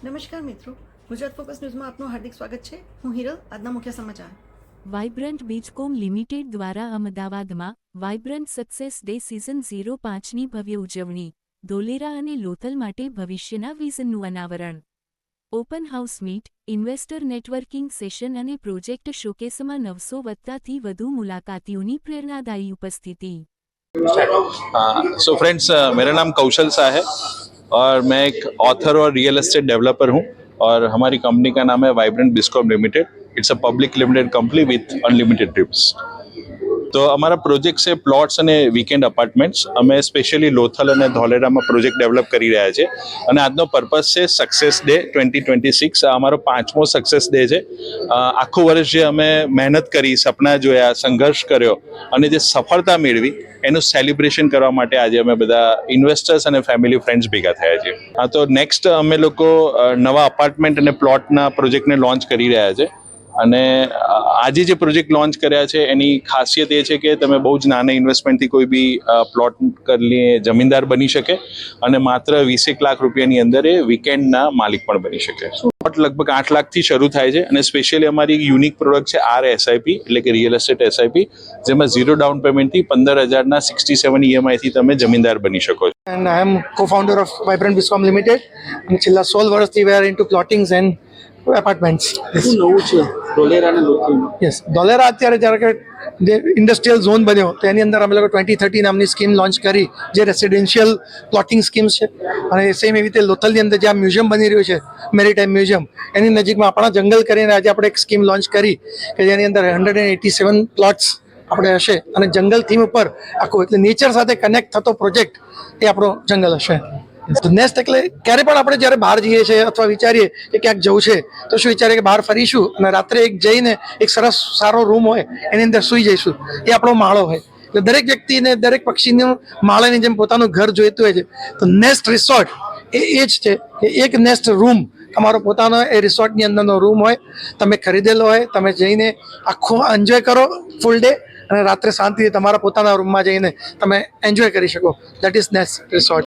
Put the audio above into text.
નમસ્કાર મિત્રો, ગુજરાત ફોકસ ન્યૂઝમાં આપનું હાર્દિક સ્વાગત છે. હું હિરલ. આજના મુખ્ય સમાચાર. વાઇબ્રન્ટ બીજકોમ લિમિટેડ દ્વારા અમદાવાદમાં વાઇબ્રન્ટ સક્સેસ ડે સિઝન 05ની ભવ્ય ઉજવણી, ધોલેરા અને લોથલ માટે ભવિષ્યના વિઝનનું અનાવરણ. Open house meet, investor networking session અને પ્રોજેક્ટ શોકેસમાં 900 વધુ मुलाकातियों प्रेरणादायी उपस्थिति. सो फ्रेंड्स, मेरा नाम कौशल शाह है और मैं एक ऑथर और रियल एस्टेट डेवलपर हूँ और हमारी कंपनी का नाम है vibrant Biscom limited. It's a public limited company with unlimited trips. તો અમારા પ્રોજેક્ટ છે પ્લોટ્સ અને વીકેન્ડ અપાર્ટમેન્ટ્સ. અમે સ્પેશિયલી લોથલ અને ધોલેરામાં પ્રોજેક્ટ ડેવલપ કરી રહ્યા છે અને આજનો પર્પઝ છે સક્સેસ ડે 2026. આ અમારો 5મો સક્સેસ ડે છે. આખું વર્ષ જે અમે મહેનત કરી, સપના જોયા, સંઘર્ષ કર્યો અને જે સફળતા મેળવી એનું સેલિબ્રેશન કરવા માટે આજે અમે બધા ઇન્વેસ્ટર્સ અને ફેમિલી ફ્રેન્ડ્સ ભેગા થયા છીએ. હા, તો નેક્સ્ટ અમે લોકો નવા અપાર્ટમેન્ટ અને પ્લોટના પ્રોજેક્ટને લોન્ચ કરી રહ્યા છે અને આજે જે પ્રોજેક્ટ લોન્ચ કર્યા છે એની ખાસિયત એ છે કે તમે બહુ જ નાના ઇન્વેસ્ટમેન્ટથી કોઈ બી પ્લોટ કરી જમીનદાર બની શકે અને માત્ર 20 લાખ રૂપિયાની અંદર એ વીકેન્ડના માલિક પણ બની શકે. પ્લોટ લગભગ 8 લાખથી શરૂ થાય છે અને સ્પેશિયલી અમારી એક યુનિક પ્રોડક્ટ છે RSIP, એટલે કે રિયલ એસ્ટેટ SIP, જેમાં 0 ડાઉન પેમેન્ટથી 15,000ના 67 EMIથી તમે જમીનદાર બની શકો છો. And I am co-founder of Vibrant Biscom Limited. અને છેલ્લા 16 વર્ષથી we are into plottings and apartments. Yes, Dholera અત્યારે જ્યારે કે જે ઇન્ડસ્ટ્રીયલ ઝોન બન્યો તો એની અંદર અમે લોકો 2030 નામની સ્કીમ લોન્ચ કરી, જે રેસિડેન્શિયલ પ્લોટિંગ સ્કીમ છે. અને સેમ એવી રીતે લોથલની અંદર જ્યાં મ્યુઝિયમ બની રહ્યું છે, મેરીટાઈમ મ્યુઝિયમ, એની નજીકમાં આપણા જંગલ કરીને આજે આપણે એક સ્કીમ લોન્ચ કરી કે જેની અંદર 187 પ્લોટ્સ આપણે હશે અને જંગલ થીમ ઉપર આખું, એટલે નેચર સાથે કનેક્ટ થતો પ્રોજેક્ટ એ આપણો જંગલ હશે. નેક્સ્ટ એટલે ક્યારે પણ આપણે જ્યારે બહાર જઈએ છીએ અથવા વિચારીએ કે ક્યાંક જવું છે તો શું વિચારીએ કે બહાર ફરીશું અને રાત્રે એક જઈને એક સરસ સારો રૂમ હોય એની અંદર સૂઈ જઈશું, એ આપણો માળો હોય. એટલે દરેક વ્યક્તિને, દરેક પક્ષીનું માળાની જેમ પોતાનું ઘર જોઈતું હોય છે. તો નેસ્ટ રિસોર્ટ એ જ છે કે એક નેસ્ટ રૂમ તમારો પોતાનો એ રિસોર્ટની અંદરનો રૂમ હોય, તમે ખરીદેલો હોય, તમે જઈને આખો એન્જોય કરો ફૂલ ડે અને રાત્રે શાંતિથી તમારા પોતાના રૂમમાં જઈને તમે એન્જોય કરી શકો. That is nest resort.